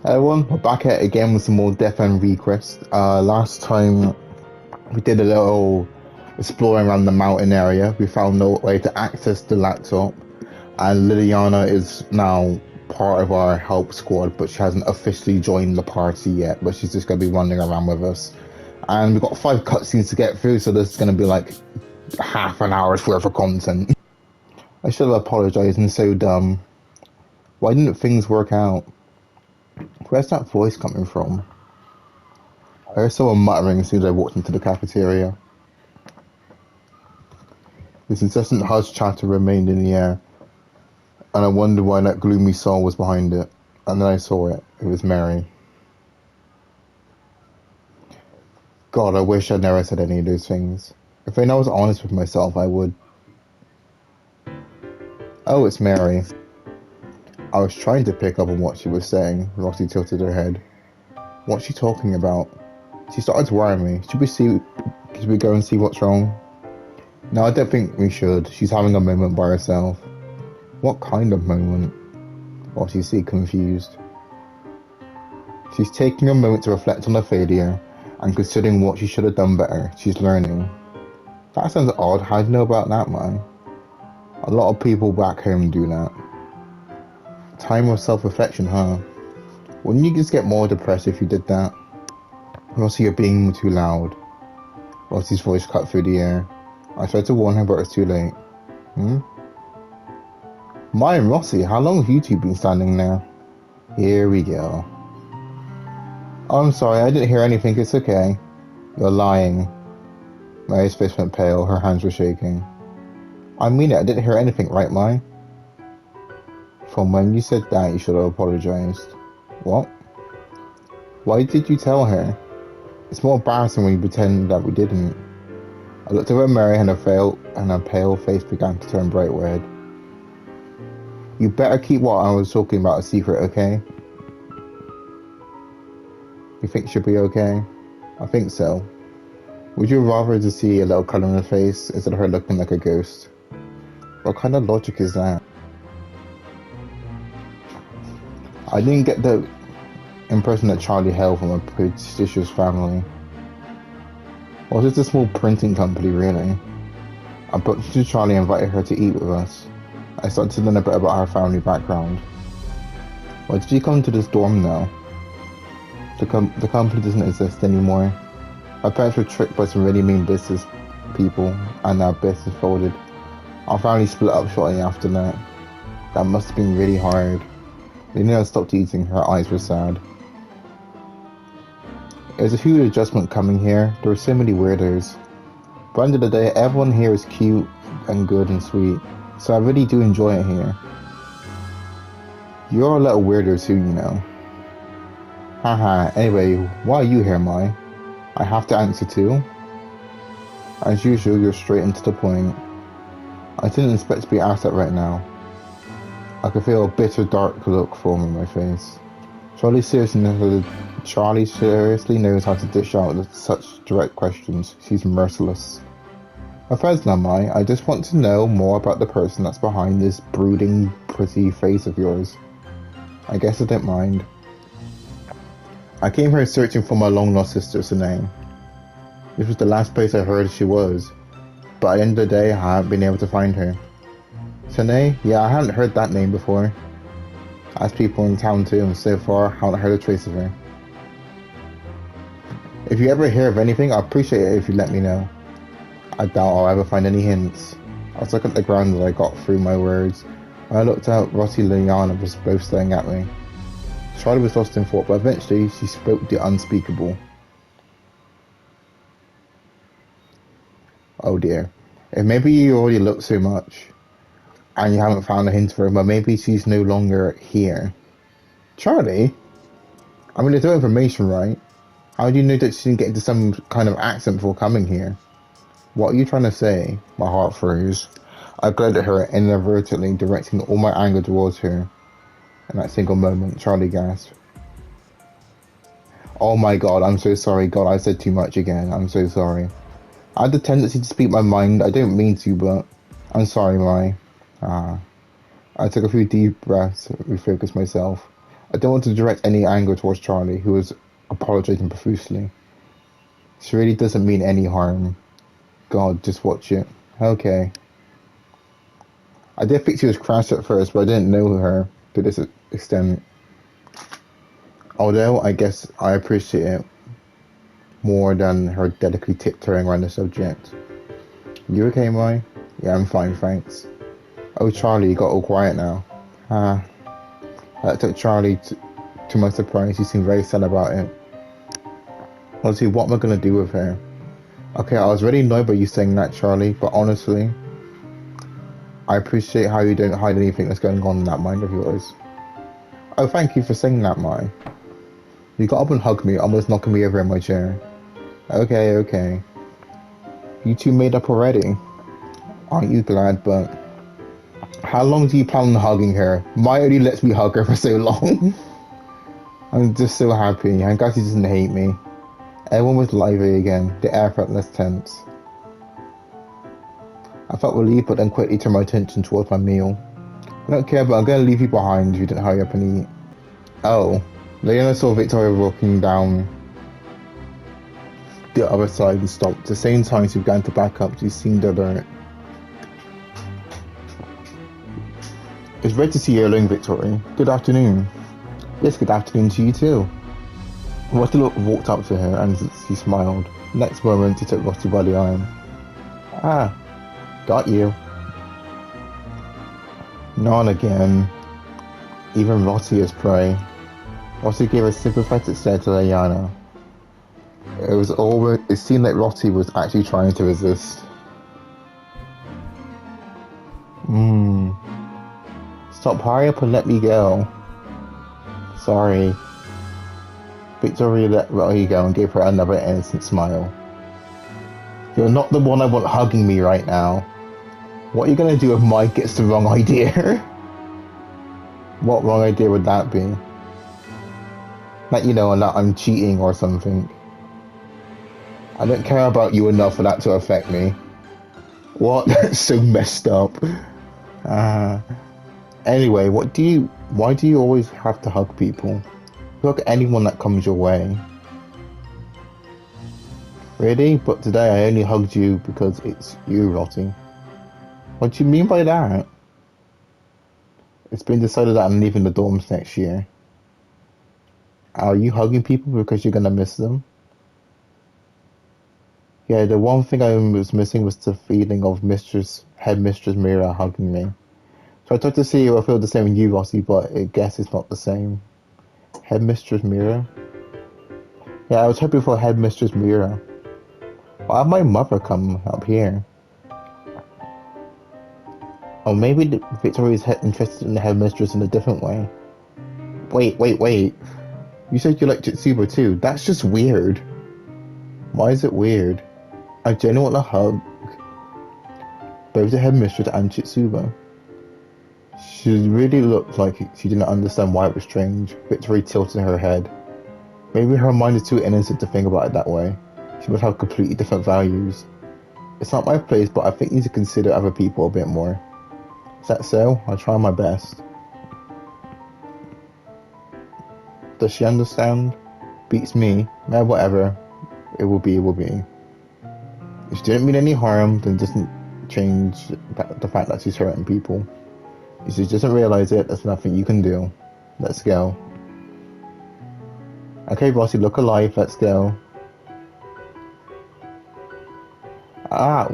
Hey everyone, we're back at it again with some more Death and Request. Last time we did a little exploring around the mountain area. We found no way to access the laptop, and Liliana is now part of our help squad, but she hasn't officially joined the party yet. But she's just gonna be wandering around with us. And we've got 5 cutscenes to get through, so there's gonna be like half an hour's worth of content. I should have apologized and so dumb. Why didn't things work out? Where's that voice coming from? I heard someone muttering as soon as I walked into the cafeteria. This incessant hush chatter remained in the air, and I wondered why that gloomy soul was behind it. And then I saw it. It was Mary. God, I wish I'd never said any of those things. If I was honest with myself, I would. Oh, it's Mary. I was trying to pick up on what she was saying. Roxy tilted her head. What's she talking about? She started to worry me. Should we go and see what's wrong? No, I don't think we should. She's having a moment by herself. What kind of moment? Roxy seemed confused. She's taking a moment to reflect on her failure and considering what she should have done better. She's learning. That sounds odd. How do you know about that, man? A lot of people back home do that. Time of self-reflection, huh? Wouldn't you just get more depressed if you did that? Rossi, you're being too loud. Rossi's voice cut through the air. I tried to warn her, but it's too late. Hmm? My and Rossi, how long have you two been standing there? Here we go. Oh, I'm sorry, I didn't hear anything. It's okay. You're lying. Mary's face went pale. Her hands were shaking. I mean it. I didn't hear anything, right, Mai? From when you said that, you should have apologized. What? Why did you tell her? It's more embarrassing when you pretend that we didn't. I looked over at Mary and her pale face began to turn bright red. You better keep what I was talking about a secret, okay? You think she'll be okay? I think so. Would you rather to see a little colour in her face instead of her looking like a ghost? What kind of logic is that? I didn't get the impression that Charlie hailed from a prestigious family. Or just a small printing company, really. I booked to Charlie and invited her to eat with us. I started to learn a bit about her family background. Why did you come to this dorm now? The company doesn't exist anymore. My parents were tricked by some really mean business people, and our business folded. Our family split up shortly after that. That must have been really hard. Lena stopped eating. Her eyes were sad. It was a huge adjustment coming here. There were so many weirdos. But end of the day, everyone here is cute and good and sweet, so I really do enjoy it here. You're a little weirdo too, you know. Haha, anyway, why are you here, Mai? I have to answer too? As usual, you're straight into the point. I didn't expect to be asked that right now. I could feel a bitter, dark look form in my face. Charlie seriously knows how to dish out such direct questions. She's merciless. Affairs now, Mai. I just want to know more about the person that's behind this brooding, pretty face of yours. I guess I don't mind. I came here searching for my long-lost sister, Sine. This was the last place I heard she was, but at the end of the day, I haven't been able to find her. Sine? Yeah, I hadn't heard that name before. I asked people in town too, and so far, I haven't heard a trace of her. If you ever hear of anything, I'd appreciate it if you let me know. I doubt I'll ever find any hints. I was looking at the ground as I got through my words. When I looked out, Rossi and Liliana was both staring at me. Charlie was lost in thought, but eventually she spoke the unspeakable. Oh dear. If maybe you already looked so much, and you haven't found a hint for her, but maybe she's no longer here. Charlie? I mean, there's no information, right? How do you know that she didn't get into some kind of accent before coming here? What are you trying to say? My heart froze. I glared at her inadvertently, directing all my anger towards her. In that single moment, Charlie gasped. Oh my god, I'm so sorry. God, I said too much again. I'm so sorry. I had the tendency to speak my mind. I don't mean to, but I'm sorry, Mai. I took a few deep breaths, refocused myself. I don't want to direct any anger towards Charlie, who was apologizing profusely. She really doesn't mean any harm. God, just watch it. Okay. I did think she was crash at first, but I didn't know her to this extent. Although, I guess I appreciate it more than her delicately tiptoeing around the subject. You okay, Mai? Yeah, I'm fine, thanks. Oh, Charlie, you got all quiet now. Ah, that took Charlie to my surprise. He seemed very sad about it. Honestly, what am I gonna do with her? Okay, I was really annoyed by you saying that, Charlie, but honestly, I appreciate how you don't hide anything that's going on in that mind of yours. Oh, thank you for saying that, Mai. You got up and hugged me, almost knocking me over in my chair. Okay, okay. You two made up already? Aren't you glad, but... How long do you plan on hugging her? Mai only lets me hug her for so long. I'm just so happy. I'm glad she doesn't hate me. Everyone was lively again. The air felt less tense. I felt relieved, but then quickly turned my attention towards my meal. I don't care, but I'm going to leave you behind if you don't hurry up and eat. Oh. Leona saw Victoria walking down the other side and stopped. At the same time, she began to back up. She seemed alert. It's great to see you alone, Victoria. Good afternoon. Yes, good afternoon to you too. Lottie walked up to her and she smiled. Next moment, she took Lottie by the arm. Ah, got you. Not again. Even Lottie is prey. Lottie gave a sympathetic stare to Leona. It seemed like Lottie was actually trying to resist. Stop, hurry up and let me go. Sorry. Victoria let Lottie go and gave her another innocent smile. You're not the one I want hugging me right now. What are you gonna do if Mike gets the wrong idea? What wrong idea would that be? That you know, that I'm cheating or something. I don't care about you enough for that to affect me. What? That's so messed up. Anyway, why do you always have to hug people? Hug anyone that comes your way. Really? But today I only hugged you because it's you, Lottie. What do you mean by that? It's been decided that I'm leaving the dorms next year. Are you hugging people because you're gonna miss them? Yeah, the one thing I was missing was the feeling of Headmistress Mira hugging me. So I tried to see if I feel the same with you, Lottie, but I guess it's not the same. Headmistress Mira? Yeah, I was hoping for Headmistress Mira. Why have my mother come up here? Or maybe Victoria's interested in the Headmistress in a different way. Wait. You said you like Chitsuba too. That's just weird. Why is it weird? I genuinely want to hug both the Headmistress and Chitsuba. She really looked like she didn't understand why it was strange. Victoria tilted her head. Maybe her mind is too innocent to think about it that way. She must have completely different values. It's not my place, but I think you need to consider other people a bit more. Is that so? I'll try my best. Does she understand? Beats me. Nah, whatever. It will be. If she didn't mean any harm, then it doesn't change the fact that she's hurting people. If she doesn't realize it, there's nothing you can do. Let's go. Okay, Bossy, look alive. Let's go. Ah,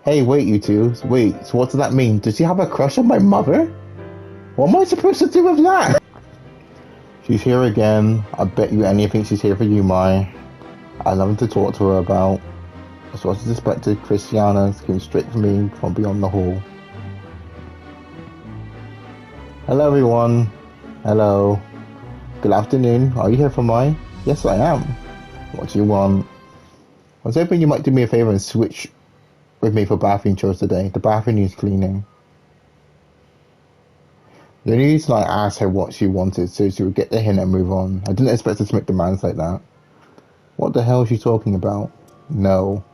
hey, wait, you two. Wait, so what does that mean? Does she have a crush on my mother? What am I supposed to do with that? She's here again. I bet you anything she's here for you, Mai. I have nothing to talk to her about. As was expected, Christiana came straight for me from beyond the hall. Hello, everyone. Hello. Good afternoon. Are you here for Mai? Yes, I am. What do you want? I was hoping you might do me a favor and switch with me for bathroom chores today. The bathroom needs cleaning. The only reason I asked her what she wanted so she would get the hint and move on. I didn't expect her to make demands like that. What the hell is she talking about? No.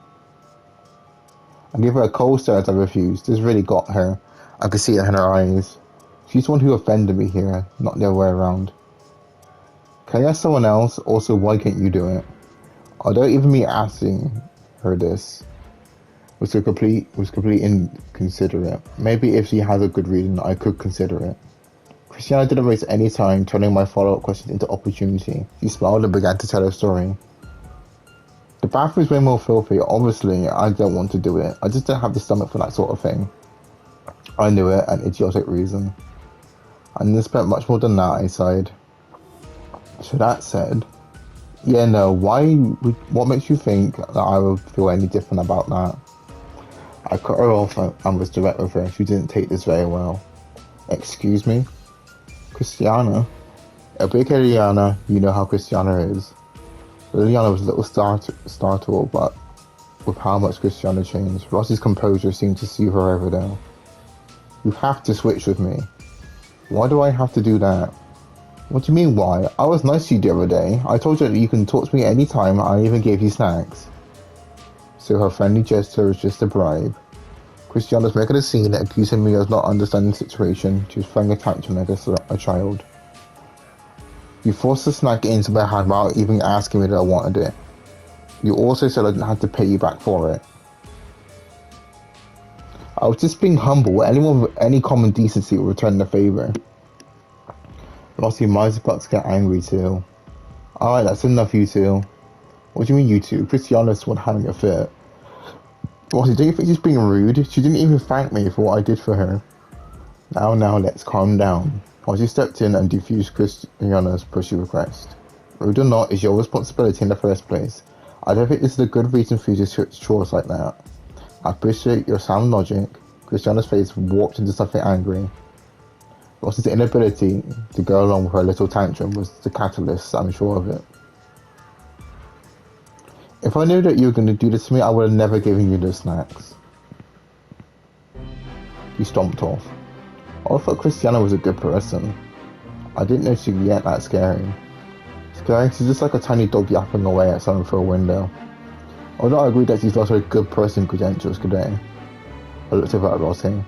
I gave her a cold stare as I refused. This really got her. I could see it in her eyes. She's the one who offended me here, not the other way around. Can I ask someone else? Also, why can't you do it? Although even me asking her this was complete inconsiderate. Maybe if she has a good reason, I could consider it. Christiana didn't waste any time turning my follow-up questions into opportunity. She smiled and began to tell her story. The bathroom is way more filthy. Obviously, I don't want to do it. I just don't have the stomach for that sort of thing. I knew it, an idiotic reason. I didn't spend much more than that, I sighed. So that said, yeah, no, what makes you think that I would feel any different about that? I cut her off and was direct with her. She didn't take this very well. Excuse me? Christiana? A big Liliana, you know how Christiana is. Liliana was a little startled, but with how much Christiana changed, Ross's composure seemed to soothe her over there. You have to switch with me. Why do I have to do that? What do you mean why? I was nice to you the other day. I told you that you can talk to me anytime. I even gave you snacks. So her friendly gesture was just a bribe. Christiana's making a scene, accusing me of not understanding the situation. She was throwing a tantrum like a child. You forced the snack into my hand without even asking me that I wanted it. You also said I didn't have to pay you back for it. I was just being humble. Anyone with any common decency will return the favor. Rossi might about to get angry too. Alright, that's enough, you two. What do you mean, you two? Christiana's the one having a fit. Rossi, don't you think she's being rude? She didn't even thank me for what I did for her. Now, let's calm down. Rossi stepped in and defused Christiana's pushy request. Rude or not, it's your responsibility in the first place. I don't think this is a good reason for you to switch chores like that. I appreciate your sound logic. Christiana's face warped into something angry. Ross's inability to go along with her little tantrum was the catalyst, I'm sure of it. If I knew that you were going to do this to me, I would have never given you the snacks. He stomped off. I thought Christiana was a good person. I didn't know she could get that scary. She's just like a tiny dog yapping away at someone through a window. Although I agree that she's lost her good person credentials today. I looked over at Rossi.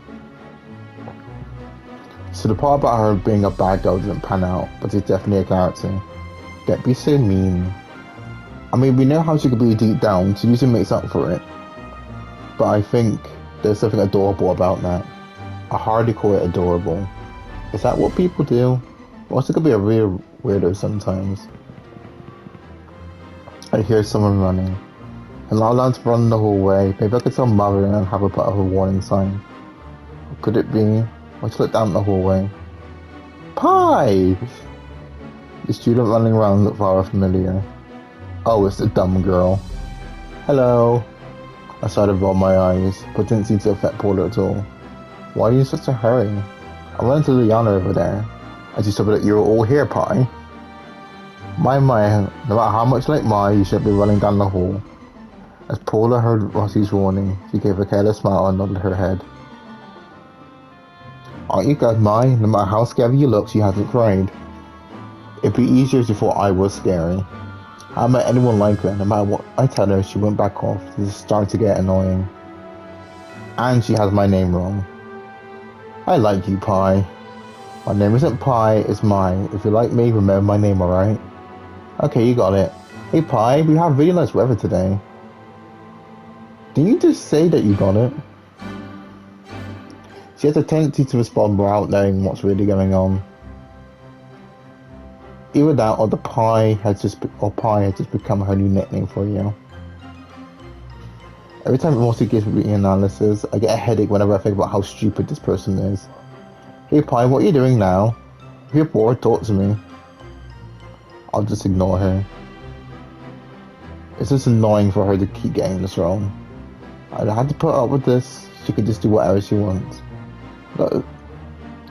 So the part about her being a bad girl didn't pan out, but it's definitely a character. Don't be so mean. I mean, we know how she could be deep down, she usually makes up for it. But I think there's something adorable about that. I hardly call it adorable. Is that what people do? Rossi could be a real weirdo sometimes. I hear someone running. And Lala's running the hallway. Maybe I could tell Mother and have her put up a warning sign. Or could it be? I just looked down the hallway. Pie! The student running around looked rather familiar. Oh, it's the dumb girl. Hello. I started to roll my eyes, but didn't seem to affect Paula at all. Why are you in such a hurry? I went to Liana over there, and she told me that you were all here, Pie. My, no matter how much like my, you shouldn't be running down the hall. As Paula heard Rossi's warning, she gave a careless smile and nodded her head. Aren't you glad, Mai? No matter how scary you look, she hasn't cried. It'd be easier if you thought I was scary. I haven't met anyone like her. No matter what I tell her, she won't back off. This is starting to get annoying. And she has my name wrong. I like you, Pi. My name isn't Pi, it's Mai. If you like me, remember my name, alright? Okay, you got it. Hey, Pi, we have really nice weather today. Didn't you just say that you got it? She has a tendency to respond without knowing what's really going on. Either that, or Pi has just become her new nickname for you. Every time Rossi gives me an analysis, I get a headache whenever I think about how stupid this person is. Hey Pi, what are you doing now? If you're bored, talk to me. I'll just ignore her. It's just annoying for her to keep getting this wrong. I had to put up with this. She could just do whatever she wants.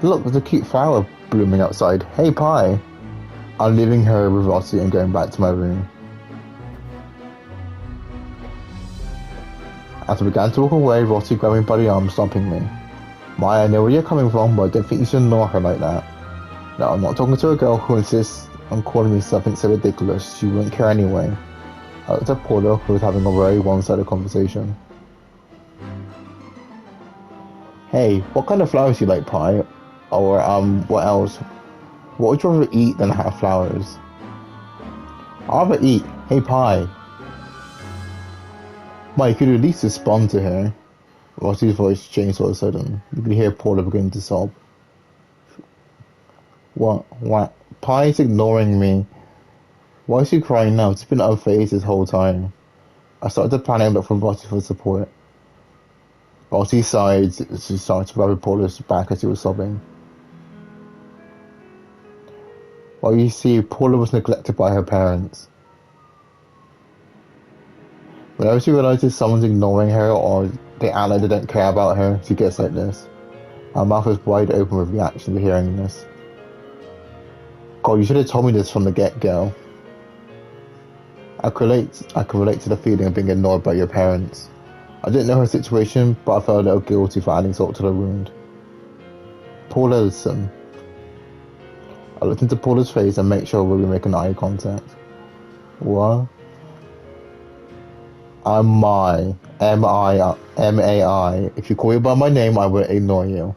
Look, there's a cute flower blooming outside. Hey, Pi! I'm leaving her with Rossi and going back to my room. As I began to walk away, Rossi grabbed me by the arm, stopping me. Mai, I know where you're coming from, but I don't think you should ignore her like that. No, I'm not talking to a girl who insists on calling me something so ridiculous. She wouldn't care anyway. I looked at Paula, who was having a very one-sided conversation. Hey, what kind of flowers do you like, Pi? Or, what else? What would you rather eat than have flowers? I'll have a eat. Hey, Pie. Mike, could you at least respond to her? Rossi's voice changed all of a sudden. You could hear Paula begin to sob. What? What? Pie's ignoring me. Why is she crying now? It's been unfazed this whole time. I started to panic and look for Rossi for support. Rossi sighed. She started to rub Paula's back as she was sobbing. Well, you see, Paula was neglected by her parents. Whenever she realizes someone's ignoring her or they act like they don't care about her, she gets like this. Her mouth is wide open with reaction to hearing this. God, you should have told me this from the get-go. I could relate to the feeling of being ignored by your parents. I didn't know her situation, but I felt a little guilty for adding salt to the wound. Paula, listen. I looked into Paula's face and made sure we were making eye contact. What? I'm Mai. M-A-I. If you call me by my name, I will ignore you.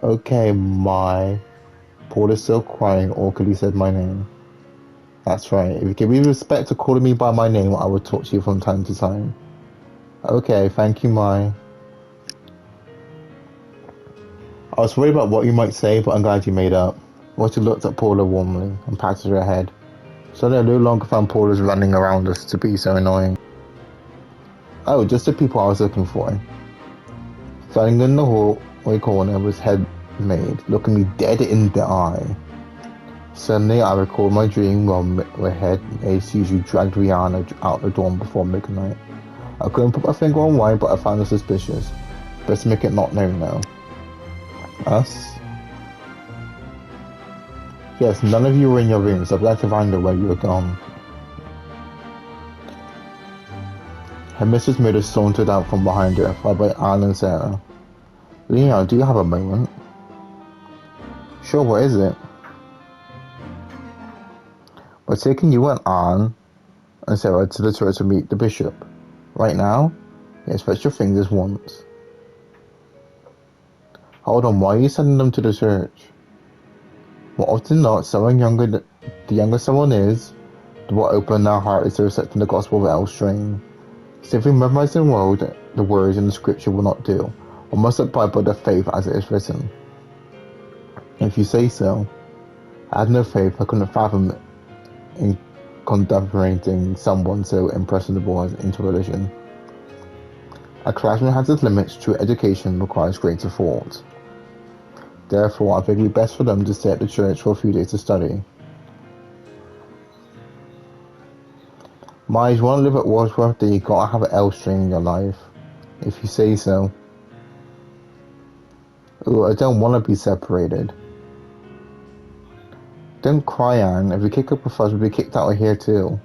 Okay, Mai. Paula's still crying, awkwardly said my name. That's right. If you give me respect to calling me by my name, I will talk to you from time to time. Okay, thank you, Mai. I was worried about what you might say, but I'm glad you made up. Roger looked at Paula warmly and patted her head. Suddenly, I no longer found Paula's running around us to be so annoying. Oh, just the people I was looking for. Standing in the hallway corner was head maid, looking me dead in the eye. Suddenly, I recalled my dream where head maid usually dragged Rihanna out the dorm before midnight. I couldn't put my finger on why, but I found it suspicious. Best make it not known now. Us? Yes, none of you were in your rooms. I'm glad to find out where you were gone. Her mistress made her sauntered out from behind her, followed by Anne and Sarah. Leon, do you have a moment? Sure, what is it? We're taking you and Anne and Sarah to the church to meet the bishop. Right now? Yes, fetch your fingers once. Hold on, why are you sending them to the church? More often than not, the younger someone is, the more open their heart is to accepting the gospel of Elstrane. Simply memorizing the words in the scripture will not do. One must abide by the faith as it is written. If you say so. I had no faith. I couldn't fathom in contemplating someone so impressionable into religion. A classroom has its limits. True education requires greater thought. Therefore, I think it would be best for them to stay at the church for a few days to study. If you want to live at Wadsworth, then you gotta have an Elstrane in your life. If you say so. Ooh, I don't want to be separated. Don't cry, Anne. If we kick up a fuss, we'll be kicked out of here too.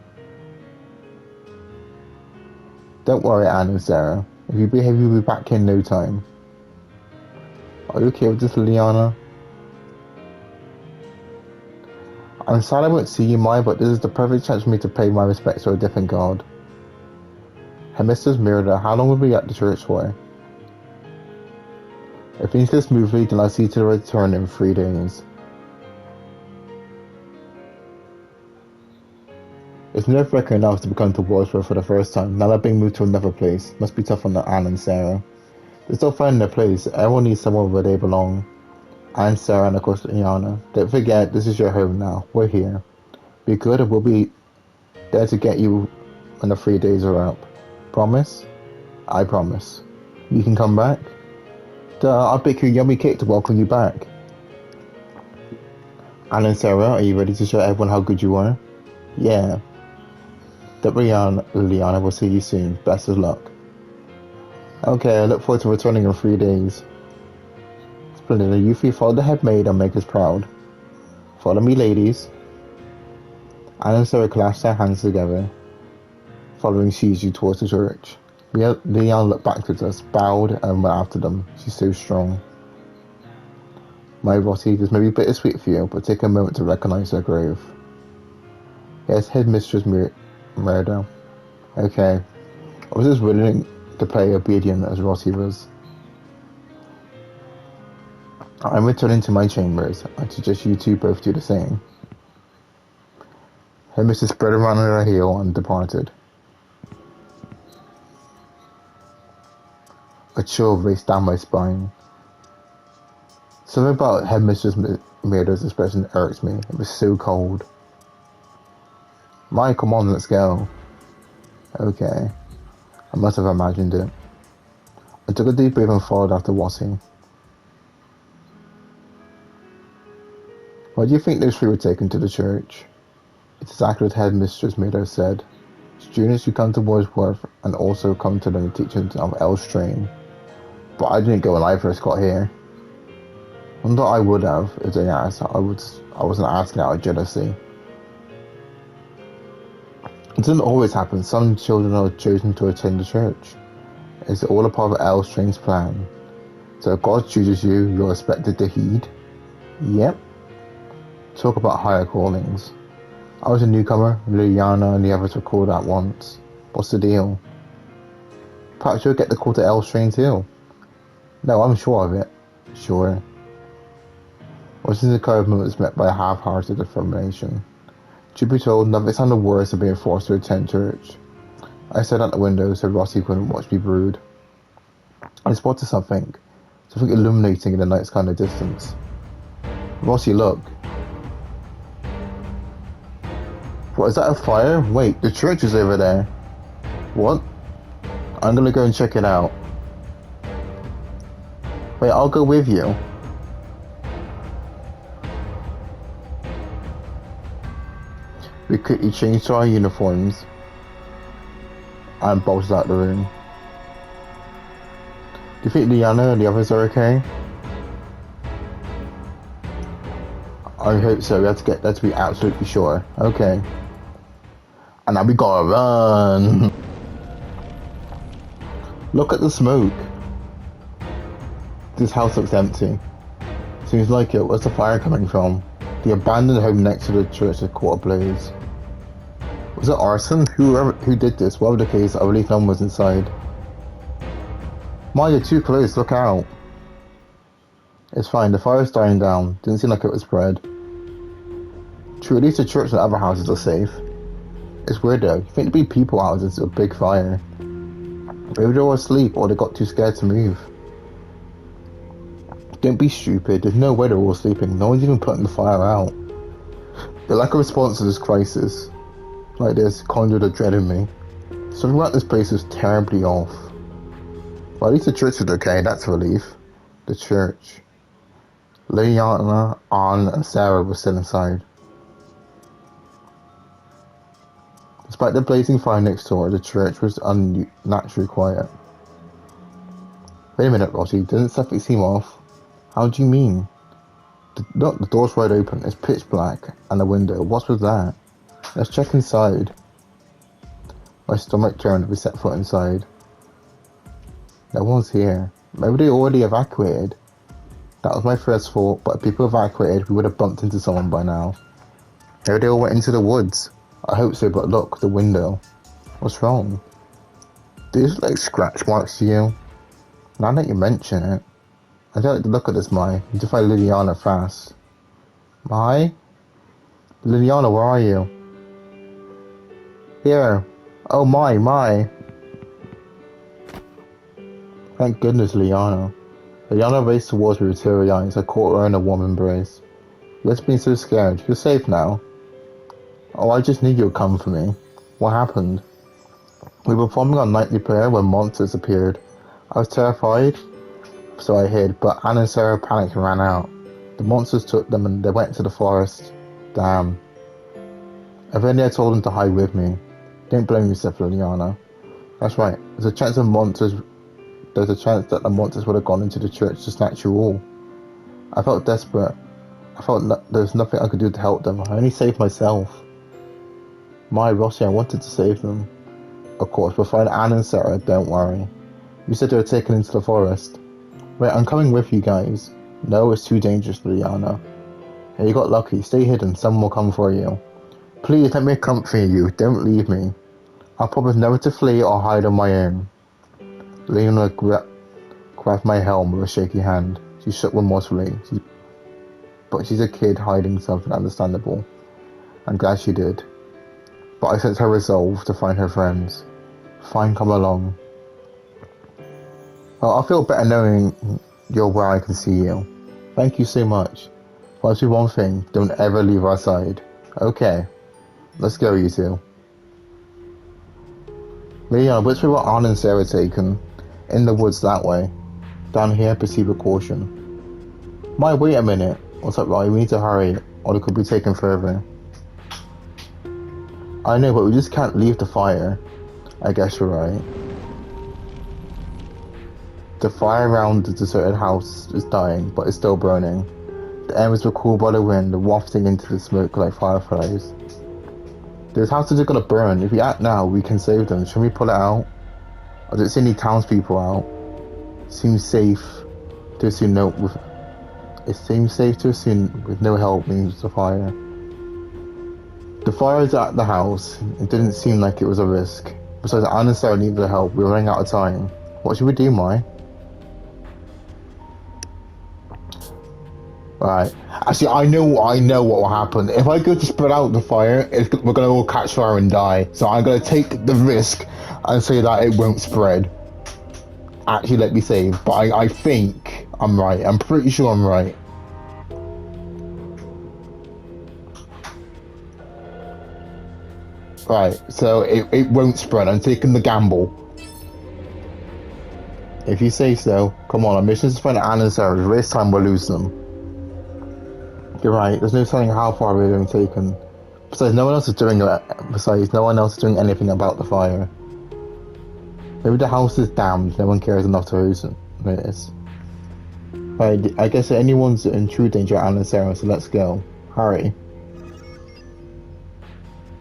Don't worry, Anne and Sarah. If you behave, you'll be back in no time. Are you okay with this, Liliana? I'm sad I won't see you, Mai, but this is the perfect chance for me to pay my respects to a different god. Her mistress mirrored her. How long will we be at the church for? If things go smoothly, then I'll see you to the return in 3 days. It's nerve-wracking enough to become to Wadsworth for the first time. Now they're being moved to another place. Must be tough on Anne and Sarah. They're still finding their place. Everyone needs somewhere where they belong. Anne, Sarah, and of course Liana. Don't forget, this is your home now. We're here. Be good and we'll be there to get you when the 3 days are up. Promise? I promise. You can come back? I'll bake you a yummy cake to welcome you back. Anne and Sarah, are you ready to show everyone how good you are? Yeah. Liana will see you soon. Best of luck. Okay, I look forward to returning in 3 days. Splendid. You three follow the head maid and make us proud. Follow me, ladies. Anne and Sarah clasped their hands together, following Shizu towards the church. Leon looked back at us, bowed, and went after them. She's so strong. My Rossi, this may be bittersweet for you, but take a moment to recognize her grave. Yes, headmistress murder. Okay. I was just willing to play obedient as Rossi was. I'm returning to my chambers. I suggest you two both do the same. Headmistress spread around on her heel and departed. A chill raced down my spine. Something about Headmistress Myrtle's expression irked me. It was so cold. Mike, come on, let's go. Okay. I must have imagined it. I took a deep breath and followed after Watty. Why do you think those three were taken to the church? It's exactly what Headmistress Myrtle said. Students who come to Wordsworth and also come to learn the teachings of Elstrane. But I didn't go when I first got here. I thought I would have if they asked. I wasn't asking out of jealousy. It doesn't always happen. Some children are chosen to attend the church. It's all a part of Elstrane's plan. So if God chooses you, you're expected to heed. Yep. Talk about higher callings. I was a newcomer, Liliana and the others were called at once. What's the deal? Perhaps you'll get the call to Elstrane too. No, I'm sure of it. Sure. Washington's encouragement was met by a half-hearted affirmation. Truth be told, nothing sounded worse than being forced to attend church. I sat out the window so Rossi couldn't watch me brood. I spotted something illuminating in the night's kind of distance. Rossi, look. What, is that a fire? Wait, the church is over there. What? I'm gonna go and check it out. Wait, I'll go with you. We quickly changed to our uniforms and bolted out the room. Do you think Liana and the others are okay? I hope so. We have to get there to be absolutely sure. Okay. And now we gotta run. Look at the smoke. This house looks empty. Seems like it. Where's the fire coming from? The abandoned home next to the church is caught ablaze. Was it arson? Who did this? Whatever the case, I believe no one was inside. Ma, you're too close. Look out. It's fine. The fire's dying down. Didn't seem like it was spread. True, at least the church and other houses are safe. It's weird though. You think there'd be people out into a big fire. Maybe they're all asleep or they got too scared to move. Don't be stupid. There's no way they're all sleeping. No one's even putting the fire out. The lack of response to this crisis like this conjured a dread in me. Something about this place is terribly off. Well, at least the church is okay. That's a relief. The church. Liliana, Anne, and Sarah were still inside. Despite the blazing fire next door, the church was unnaturally quiet. Wait a minute, Rossi. Doesn't something seem off? How do you mean? Look, the door's wide open. It's pitch black. And the window. What's with that? Let's check inside. My stomach turned as we set foot inside. No one's here. Maybe they already evacuated. That was my first thought, but if people evacuated, we would have bumped into someone by now. Maybe they all went into the woods. I hope so, but look, the window. What's wrong? Do these look like scratch marks to you? Now that you mention it. I don't like the look at this, Mai. You need to find Liliana fast. Mai? Liliana, where are you? Here. Oh, Mai. Thank goodness, Liliana. Liliana raced towards me with teary eyes. I caught her in a warm embrace. Let's be so scared. You're safe now. Oh, I just knew you'd come for me. What happened? We were performing our nightly prayer when monsters appeared. I was terrified, so I hid, but Anne and Sarah panicked and ran out. The monsters took them and they went to the forest. Damn. Eventually I told them to hide with me. Don't blame yourself, Liliana. That's right. There's a chance that the monsters would have gone into the church to snatch you all. I felt desperate. I felt there was nothing I could do to help them. I only saved myself. Rossi, I wanted to save them. Of course, we'll find Anne and Sarah, don't worry. You said they were taken into the forest. Wait, I'm coming with you guys. No, it's too dangerous, Liliana. Hey, you got lucky. Stay hidden. Someone will come for you. Please, let me accompany you. Don't leave me. I'll promise never to flee or hide on my own. Liliana grabbed my helm with a shaky hand. She shook remorsefully. But she's a kid hiding something understandable. I'm glad she did. but I sense her resolve to find her friends. Fine, come along. Well, I feel better knowing you're where I can see you. Thank you so much. Promise me one thing, don't ever leave our side. Okay, let's go, you two. Leon, which way were Anna and Sarah taken? In the woods that way. Down here, proceed with caution. Mike, wait a minute. What's up, Riley? We need to hurry, or it could be taken further. I know, but we just can't leave the fire. I guess you're right. The fire around the deserted house is dying, but it's still burning. The embers were cooled by the wind, wafting into the smoke like fireflies. Those houses are gonna burn. If we act now, we can save them. Should we pull it out? I don't see any townspeople out. Seems safe to assume it seems safe to assume with no help means the fire. The fire is at the house. It didn't seem like it was a risk. Besides, Anna and Sarah needed the help. We were running out of time. What should we do, Mai? Right. Actually, I know what will happen. If I go to spread out the fire, we're gonna all catch fire and die. So I'm gonna take the risk and say that it won't spread. Actually, let me save. But I think I'm right. I'm pretty sure I'm right. Right. So it won't spread. I'm taking the gamble. If you say so. Come on, our mission is to find Anna and Sarah. This time we'll lose them. You're right. There's no telling how far we're being taken. Besides, no one else is doing anything about the fire. Maybe the house is damned. No one cares enough to notice. Right. I guess anyone's in true danger, Anna and Sarah. So let's go. Hurry.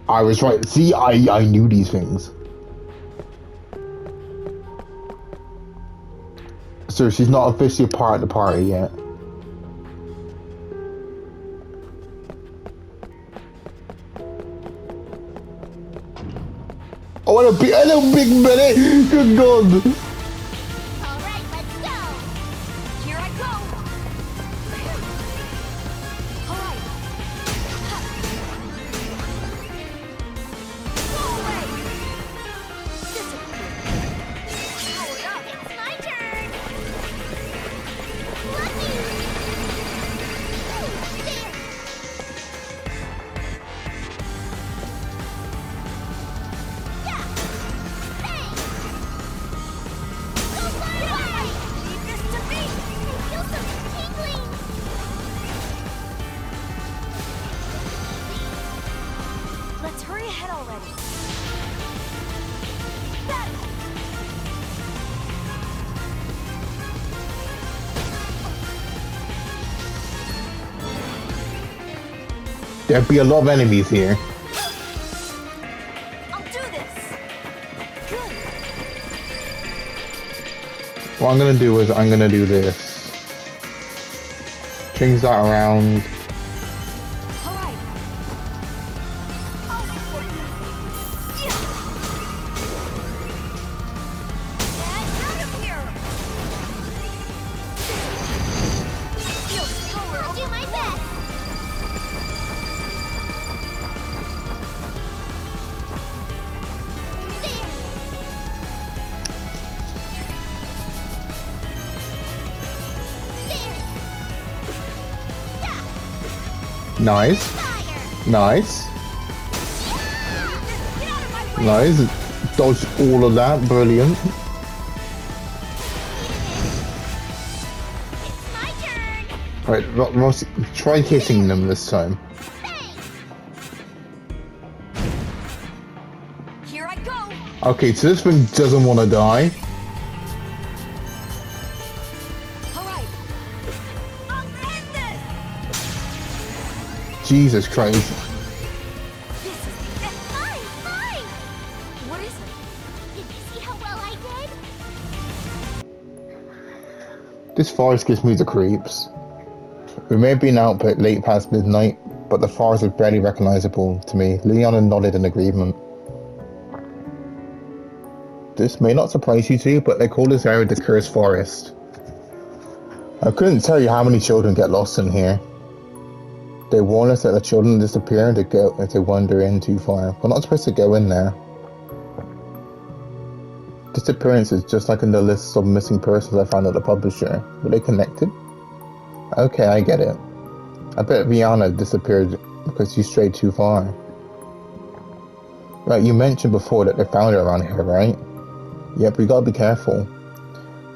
I was right. See, I knew these things. So she's not officially part of the party yet. I want to be a little big Benny. Good God. Alright, let's go. Here I go. Alright. Go away. Disappear. Powered up. It's my turn. Lucky. There. Let's hurry ahead already. There'd be a lot of enemies here. I'll do this. Good. What I'm gonna do is I'm gonna do this. Change that around. Alright. I'll support you. Yeah. Get out of here. Feel power. I'll do my best. Nice. Fire. Nice. Get out of my way. Nice. Dodged all of that. Brilliant. It's my turn. Right, Ross, try hitting them this time. Here I go. Okay, so this one doesn't want to die. Alright. I'll end this. Jesus Christ. This is fine. What is it? Did you see how well I did? This forest gives me the creeps. We may have been out but late past midnight, but the forest is barely recognizable to me. Liliana nodded in agreement. This may not surprise you two, but they call this area the Cursed Forest. I couldn't tell you how many children get lost in here. They warn us that the children disappear if they wander in too far. We're not supposed to go in there. Disappearances, just like in the lists of missing persons I found at the publisher. Were they connected? Okay, I get it. I bet Rihanna disappeared because she strayed too far. Right, you mentioned before that they found her around here, right? Yep, we gotta be careful.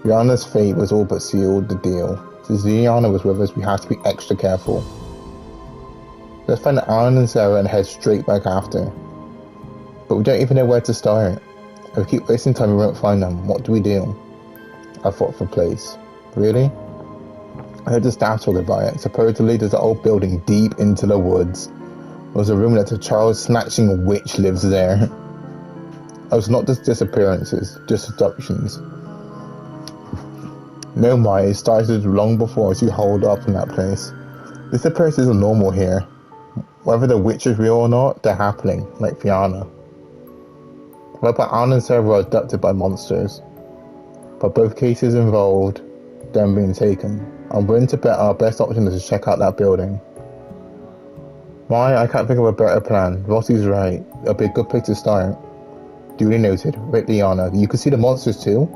Rihanna's fate was all but sealed the deal. Since Rihanna was with us, we have to be extra careful. Let's find Alan and Sarah and head straight back after. But we don't even know where to start. If we keep wasting time, we won't find them. What do we do? I thought for place. Really? I heard the staff talk about it. Supposedly there's an old building deep into the woods. There's a room that a child-snatching witch lives there. Oh, it's not just disappearances, just abductions. No, Mai, it started long before you holed up in that place. Disappearances are normal here. Whether the witch is real or not, they're happening, like Fiona. What about Anne and Sarah were abducted by monsters? But both cases involved them being taken. I'm willing to bet our best option is to check out that building. Why? I can't think of a better plan. Rossi's right. It'll be a good place to start. Duly noted. Wait, Liana, you could see the monsters too?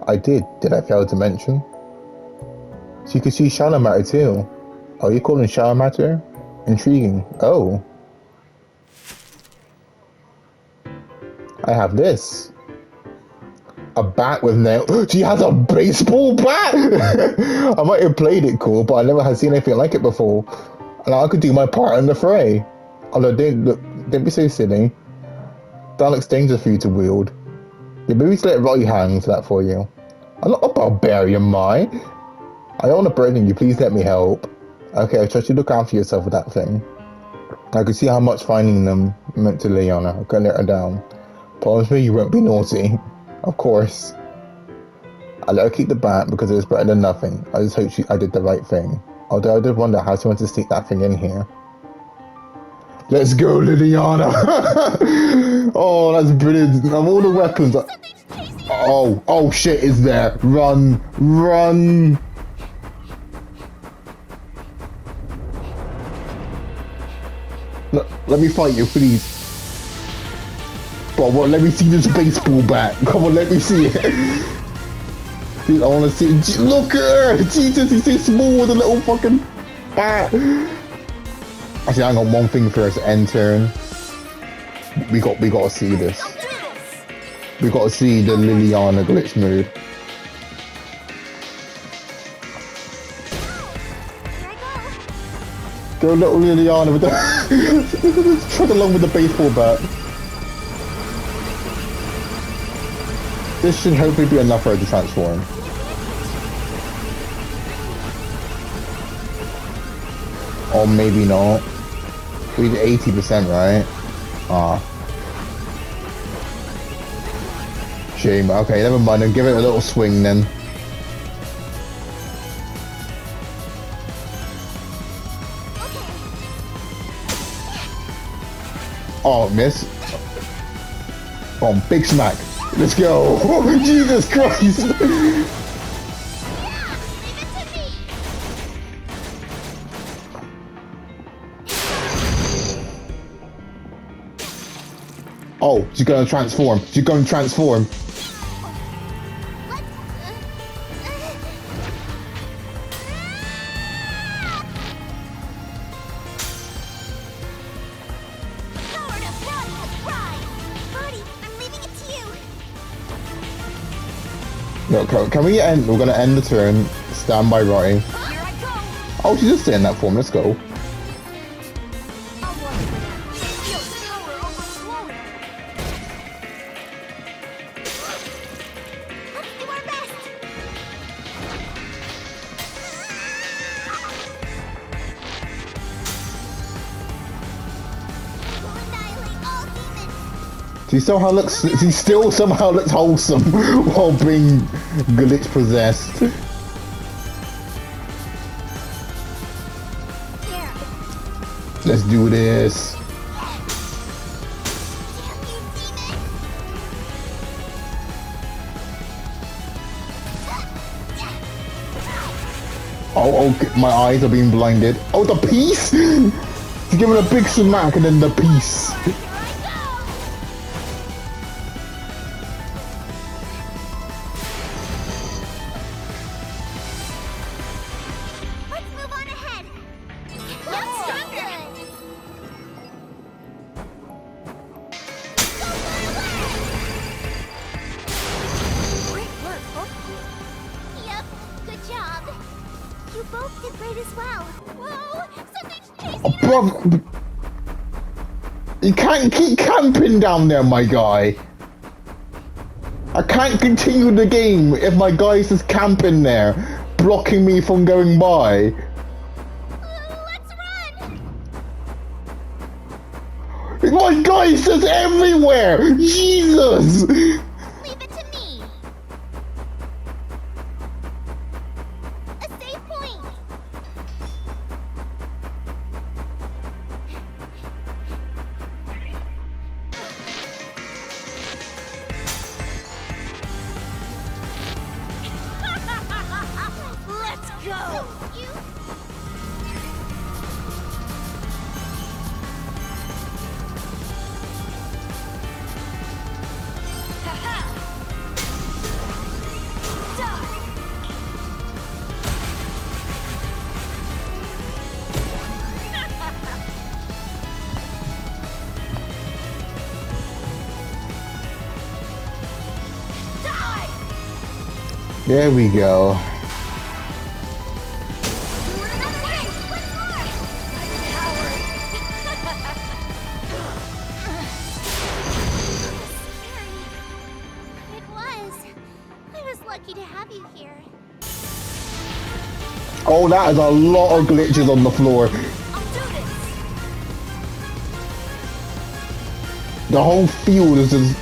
I did. Did I fail to mention? So you could see Shadow Matter too. Are you calling Shadow Matter? Intriguing. Oh. I have this. A bat with nails. She has a baseball bat! I might have played it cool, but I never had seen anything like it before. And I could do my part in the fray. Although, don't be so silly. That looks dangerous for you to wield. Yeah, maybe just let Roddy handle that for you. I'm not a barbarian, Mai. I don't want to burden you, please let me help. Okay, I trust you look after yourself with that thing. I could see how much finding them meant to Liana. I couldn't let her down. Promise me you won't be naughty. Of course. I let her keep the bat because it was better than nothing. I just hope I did the right thing. Although I did wonder how she wants to stick that thing in here. Let's go, Liliana! Oh, that's brilliant. Of all the weapons... Oh shit, it's there. Run, run! Let me fight you, please. But let me see this baseball bat. Come on, let me see it. Dude, I want to see it. Look at her! Jesus, he's so small with a little fucking bat. Actually, hang on, one thing first. End turn. We got to see this. We got to see the Liliana glitch move. Go little Liliana with the trot along with the baseball bat. This should hopefully be enough for her to transform. Or maybe not. We did 80%, right? Ah. Shame. Okay, never mind. Then give it a little swing then. Oh, miss. Oh, big smack. Let's go. Oh, Jesus Christ. Oh, she's gonna transform. She's gonna transform. No, can we end? We're gonna end the turn. Stand by Roddy. Oh, she's just in that form. Let's go. He still somehow looks wholesome while being glitch possessed. Let's do this. My eyes are being blinded. Oh, the piece! He's giving a big smack and then the piece. Here I go! Let's move on ahead. Let's stronger. Great work, both of you. Yep, good job. You both did great as well. Whoa, something's chasing us. Bro, you can't keep camping down there, my guy. I can't continue the game if my guy's just camping there, blocking me from going by. Let's run. My guy's just everywhere! Jesus! Leave it to me. A safe point. Let's go. You. There we go. It was. I was lucky to have you here. Oh, that is a lot of glitches on the floor. I'll do this. The whole field is just...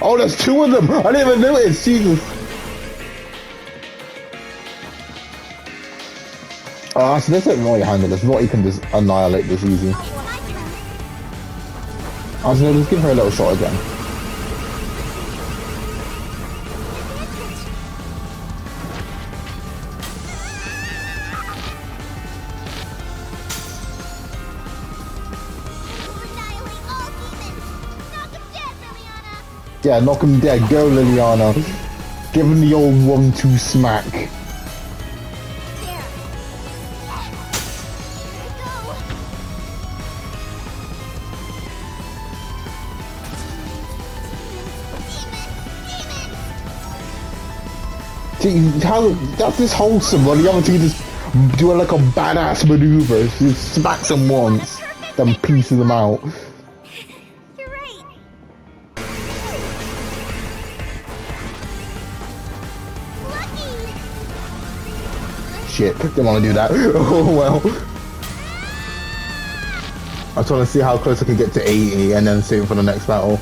Oh, there's two of them! I didn't even notice, Jesus! Oh, so this isn't really handle this. Not you can just annihilate this easy. My turn. I was gonna just give her a little shot again. Annihilate all demons. Knock them dead, Liliana. Yeah, knock him dead. Go, Liliana. Give him the old 1-2 smack. There. Here I go. See, how that's this wholesome, while the other two just do like a badass maneuver. She just smacks them once, then pieces them out. You're right. Lucky. Shit, didn't want to do that. Oh well. I was trying to see how close I can get to 80 and then save for the next battle.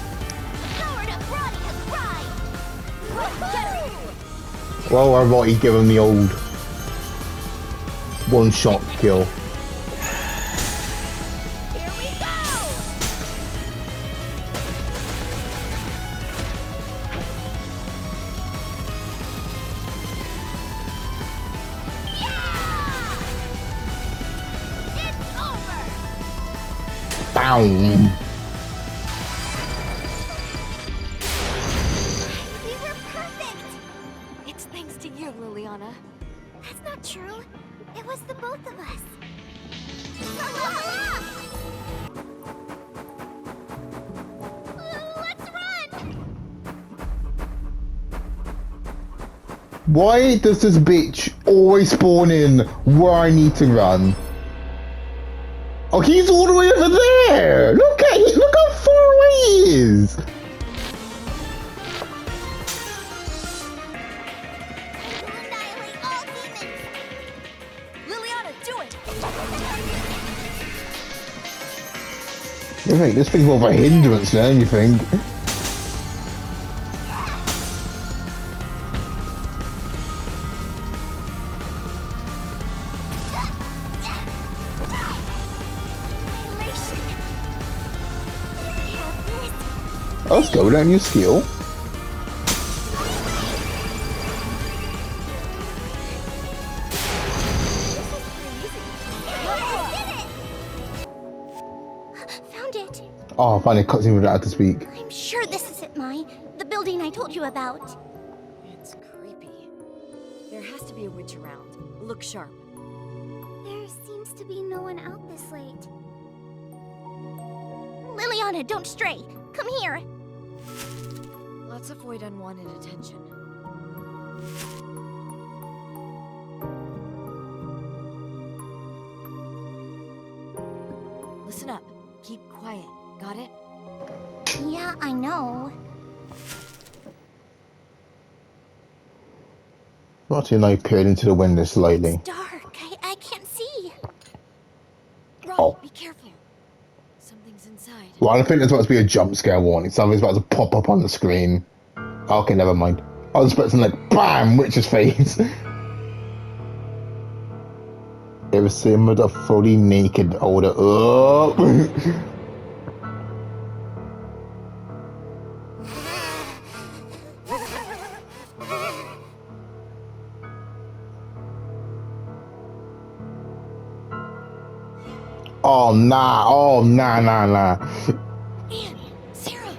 Powered up Roddy has arrived. Woohoo! Well, I've already given the old one-shot kill. Here we go. Yeah! It's over. Boom! We were perfect. It's thanks to you, Liliana. That's not true. It was the both of us. Let's run! Why does this bitch always spawn in where I need to run? Oh, he's all the way over there! Look at it! Look how far away he is! We'll annihilate all demons. Liliana, do it! I think this thing's more of a hindrance than anything. Annihilation. Let's go down your skill. Oh, finally, cutscene without how to speak. I'm sure this isn't the building I told you about. It's creepy. There has to be a witch around. Look sharp. There seems to be no one out this late. Liliana, don't stray. Come here. Let's avoid unwanted attention. Listen up. Keep quiet. Got it? Yeah, I know. Roxy and I peered into the window slightly. It's dark. I can't see. Ron, Oh. be careful. Something's inside. Well, I think there's about to be a jump scare warning. Something's about to pop up on the screen. Okay, never mind. I was expecting like, BAM! Witch's face. It was similar to fully naked older. Oh. Oh nah, nah. Anne! Sarah!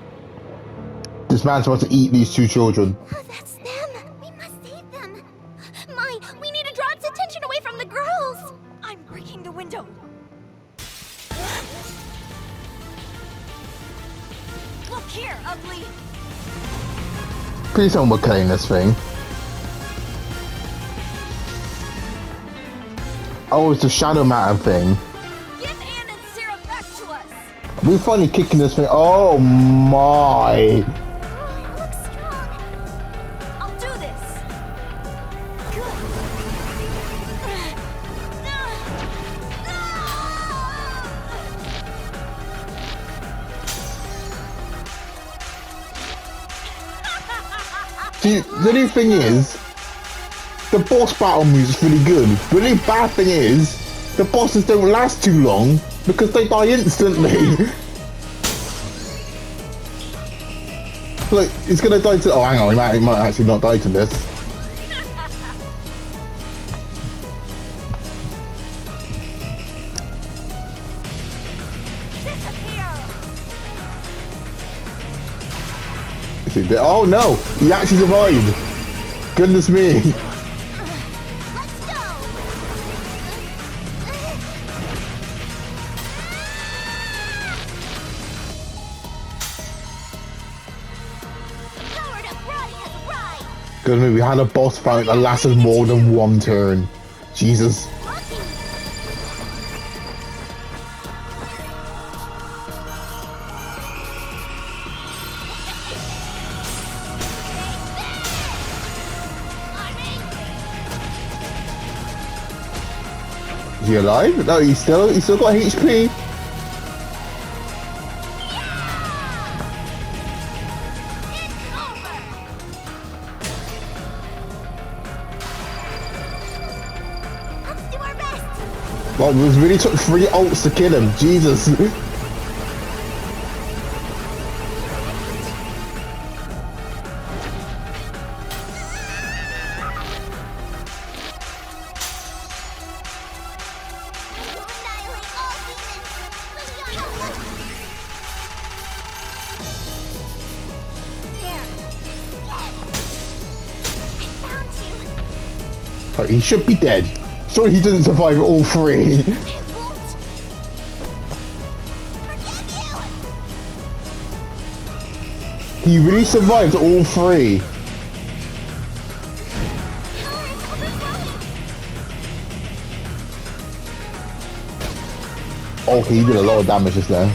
This man's about to eat these two children. Oh, that's them. We must save them. We need to draw its attention away from the girls. I'm breaking the window. Look here, ugly! Please tell me we're killing this thing. Oh, it's the shadow matter thing. Give Anne and Sarah back to us! We finally kicking this thing. Oh my. Oh, it looks strong. I'll do this! See, the new thing is, the boss battle moves is really good. But the bad thing is, the bosses don't last too long because they die instantly. Like, he's gonna die to. Oh, hang on, he might actually not die to this. Oh no, he actually survived. Goodness me. Let's go. Powered up Roddy has arrived. Goodness me, we had a boss fight that lasted more than one turn. Jesus. Lucky. Is he alive? No, he's still got HP. It's over. Let's do our best. Well, it really took 3 ults to kill him. Jesus. We'll annihilate all demons. Liliana, there. Yes. I found you. Oh, he should be dead. Sorry he didn't survive all 3. I won't forget you. He really survived all 3. Power is overflowing. Oh, he did a lot of damage just there.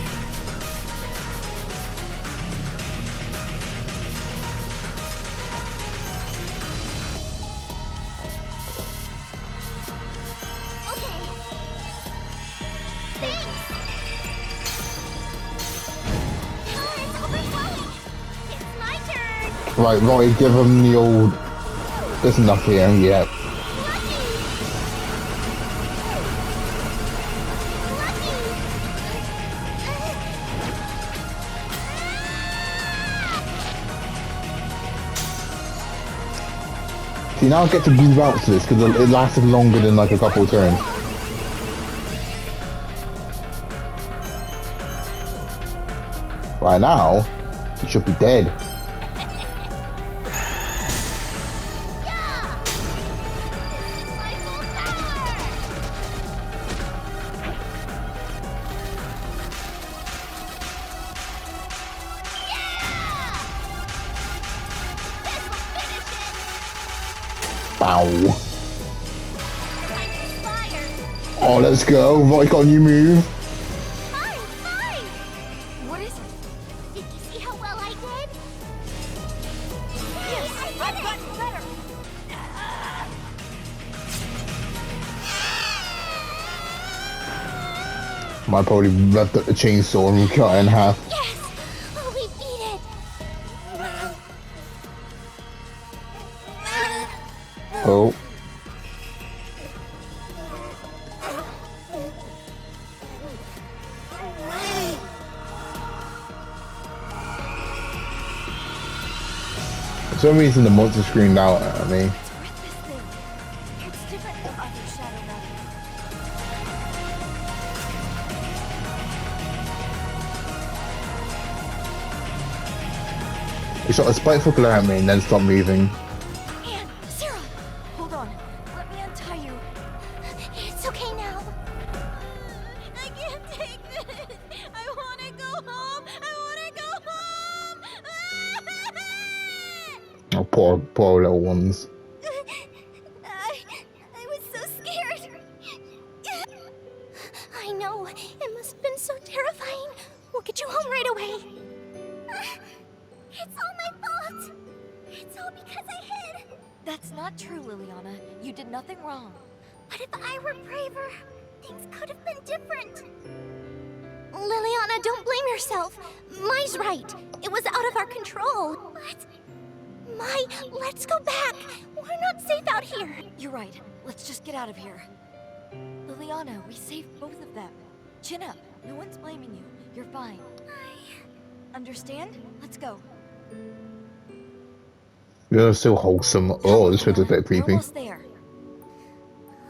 Okay. Thanks. Power is overflowing. It's my turn. Right, Roy, give him the old. There's enough here, yeah. Lucky. See, now I get to move out to this because it lasted longer than like a couple of turns. By now, he should be dead. Yeah! This is my full power! Yeah! This will finish it! Bow. I'm inspired! Oh, let's go. Right, got a new move. Fine, fine! What is it? Did you see how well I did? Yes, I did I've it! gotten better. Might probably revved up the chainsaw and cut it in half. Yes! Oh, we beat it! Oh. For some reason the monster screamed out at me. Let's rip this thing. It's different from other Shadow Metal. He shot a spiteful glare at me and then stopped moving. Anne, Sarah, hold on. Let me untie you. It's okay now. I can't take this. I want to go home. I want to go home. Oh, poor little ones. I was so scared. I know. It must have been so terrifying. We'll get you home right away. It's all my fault. It's all because I hid. That's not true, Liliana. You did nothing wrong. But if I were braver, things could have been different. Liliana, don't blame yourself. Mai's right. It was out of our control. But... Mai, let's go back. We're not safe out here. You're right. Let's just get out of here. Liliana, we saved both of them. Chin up. No one's blaming you. You're fine. Understand? Let's go. You're so wholesome. Oh, this was a bit We're creepy. almost there.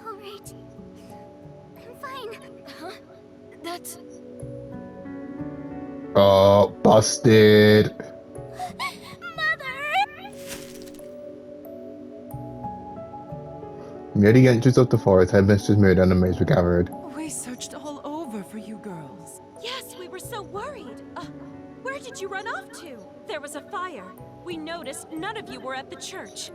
All right. I'm fine. Huh? That's... Oh, busted. Mother! Near the entrance of the forest, headmistress Murder and the maids were gathered. We searched all over for you girls. Yes, we were so worried. Where did you run off to? There was a fire. We noticed none of you were at the church.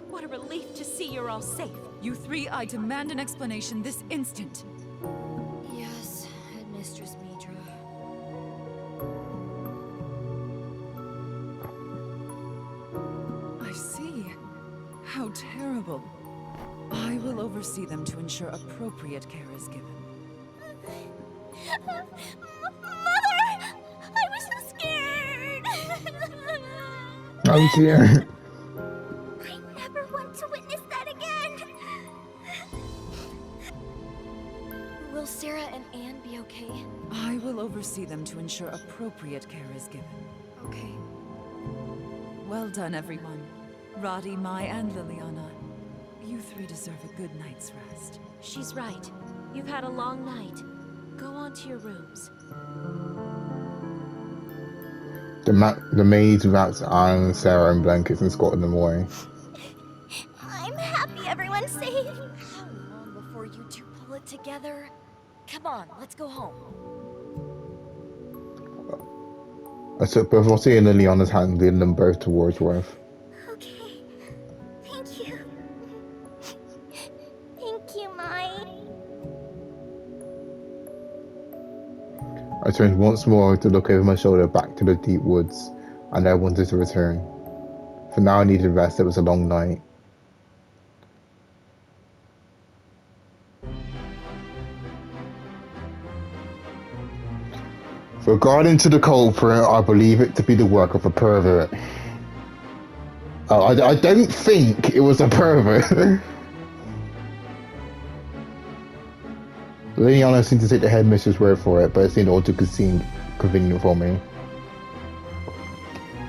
What a relief to see you're all safe. You three, I demand an explanation this instant. Yes, Headmistress Midra. I see. How terrible. I will oversee them to ensure appropriate care is given. Mother! I was so scared! Oh dear. I never want to witness that again! Will Sarah and Anne be okay? I will oversee them to ensure appropriate care is given. Okay. Well done, everyone. Roddy, Mai, and Liliana. You three deserve a good night's rest. She's right. You've had a long night. Go on to your rooms. The maids wrapped Anne and Sarah in blankets and escorted them away. I'm happy everyone's safe. How long before you two pull it together? Come on, let's go home. I took both Rossi and Liliana's hand, leading them both towards Worth. Okay. Thank you. Thank you, Mai. I turned once more to look over my shoulder back to the deep woods, and I wanted to return. For now I needed rest, it was a long night. Regarding to the culprit, I believe it to be the work of a pervert. I don't think it was a pervert. Liliana seemed to take the headmistress' word for it, but it seemed all too convenient for me.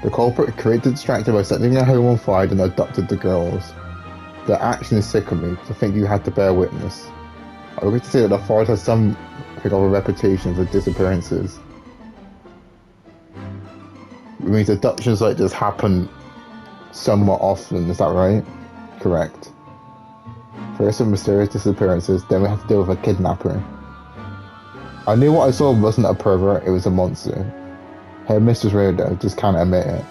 The culprit created a distraction by setting their home on fire and abducted the girls. Their action is sickening, so I think you had to bear witness. I would like to say that the forest has some of a reputation for disappearances. means abductions like this happen somewhat often, is that right? Correct. First some mysterious disappearances, then we have to deal with a kidnapper. I knew what I saw wasn't a pervert, it was a monster. Headmistress Rhoda just can't admit it.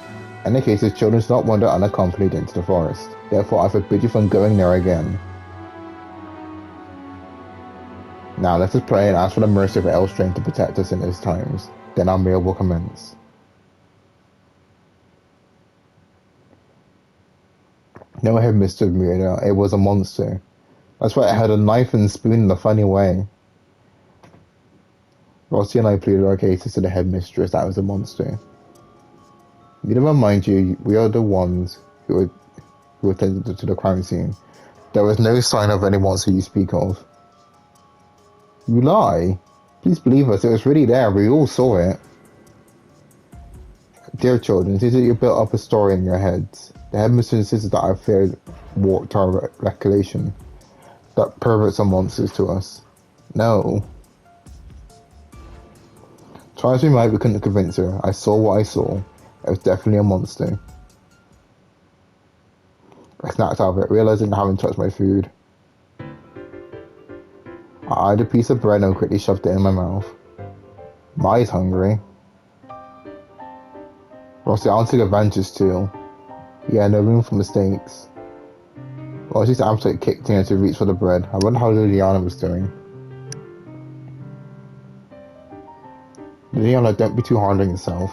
In any case, children should not wander unaccompanied into the forest. Therefore, I forbid you from going there again. Now, let us pray and ask for the mercy of Elstrain to protect us in these times. Then our meal will commence. No, Headmistress Rhoda, it was a monster. That's why it had a knife and spoon in a funny way. Rossi and I pleaded our cases to the headmistress that was a monster. Need to remind you, we are the ones who attended to the crime scene. There was no sign of any monster you speak of. You lie. Please believe us, it was really there, we all saw it. Dear children, it is that you built up a story in your heads. The headmistress insisted that our fears warped our recollection. That perverts are monsters to us. No. Try as we might, we couldn't convince her. I saw what I saw. It was definitely a monster. I snapped out of it, realizing I hadn't touched my food. I eyed a piece of bread and quickly shoved it in my mouth. Mai's hungry. Rossi, I'll take advantage too. Yeah, no room for mistakes. Rossi's appetite kicked in as he reached for the bread. I wonder how Liliana was doing. Liliana, don't be too hard on yourself.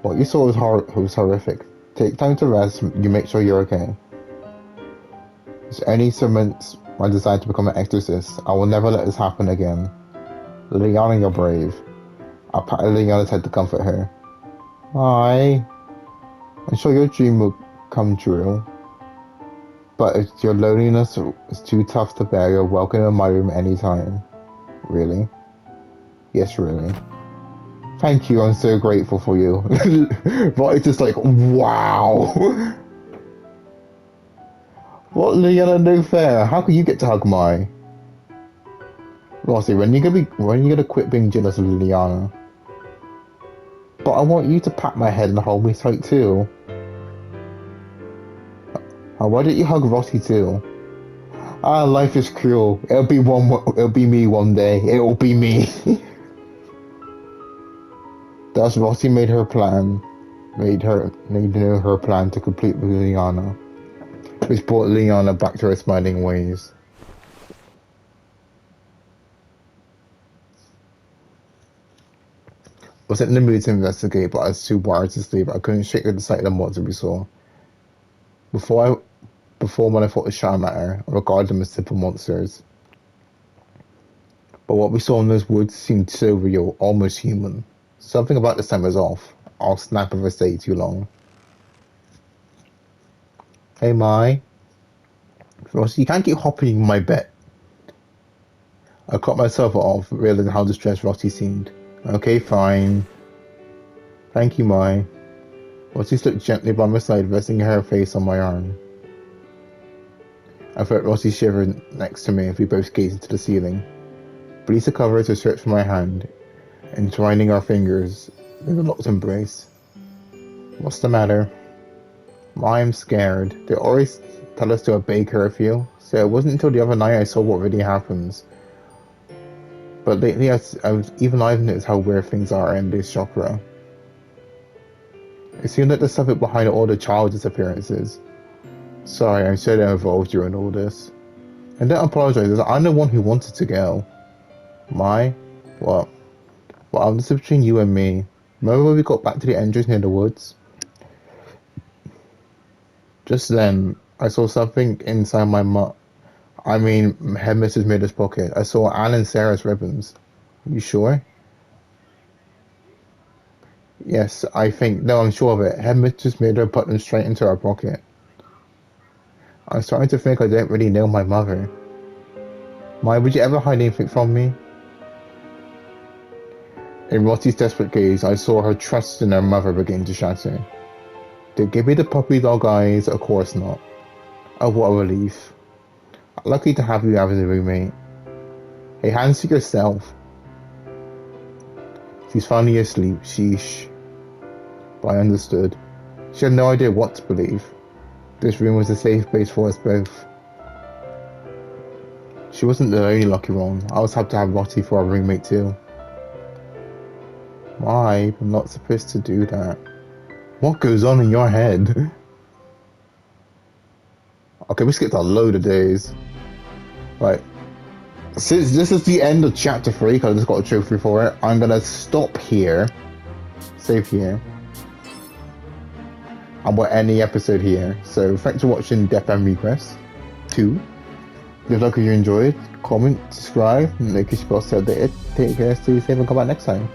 What you saw was horrific. Take time to rest, you make sure you're okay. It's only cements my desire to become an exorcist. I will never let this happen again. Liliana, you're brave. I patted Liliana's head to comfort her. Hi. I'm sure your dream will come true. But if your loneliness is too tough to bear, you're welcome in my room anytime. Really? Yes, really. Thank you, I'm so grateful for you. But it's just like, wow. What, Liliana, no fair. How can you get to hug Mai? Rossi, when you gonna quit being jealous of Liliana? But I want you to pat my head and hold me tight too. Why don't you hug Rossi too? Life is cruel. It'll be me one day. It'll be me. Thus, Rossi made her plan to complete with Liliana, which brought Liliana back to her smiling ways. I was in the mood to investigate, but I was too wired to sleep. I couldn't shake the sight of the monster we saw. Before when I thought of shot at her, I regarded them as simple monsters. But what we saw in those woods seemed so real, almost human. Something about this time was off. I'll snap if I stay too long. Hey, Mai. Rossi, you can't keep hopping in my bed. I caught myself off, realizing how distressed Rossi seemed. Okay, fine. Thank you, Mai. Rossi slipped gently by my side, resting her face on my arm. I felt Rossi shiver next to me as we both gazed into the ceiling. Belisa covered her search for my hand, entwining our fingers in a locked embrace. What's the matter? I'm scared. They always tell us to obey curfew, so it wasn't until the other night I saw what really happens. But lately, I've noticed how weird things are in this chakra. It seems like there's something behind all the child disappearances. Sorry, I'm so involved during all this. And don't apologize, as I'm the one who wanted to go. Mai? What? Well, this is between you and me. Remember when we got back to the entrance near the woods? Just then, I saw something inside my Headmistress Maida's pocket. I saw Anne and Sarah's ribbons. You sure? Yes, I'm sure of it. Headmistress Maida put them straight into her pocket. I'm starting to think I don't really know my mother. Mai, would you ever hide anything from me? In Rossi's desperate gaze, I saw her trust in her mother begin to shatter. Did give me the puppy dog eyes? Of course not. Oh, what a relief. Lucky to have you as a roommate. Hey, hands to yourself. She's finally asleep, sheesh. but I understood. She had no idea what to believe. This room was a safe place for us both. She wasn't the only lucky one. I was happy to have Lottie for our roommate too. Why? I'm not supposed to do that. What goes on in your head? Okay, we skipped a load of days. Right. Since this is the end of chapter 3, because I just got a trophy for it, I'm gonna stop here. Save here. And we'll end the episode here. So thanks for watching Death and Request 2. Good luck if you enjoyed. Comment, subscribe, and make sure you stay updated. Take care, stay safe, and come back next time.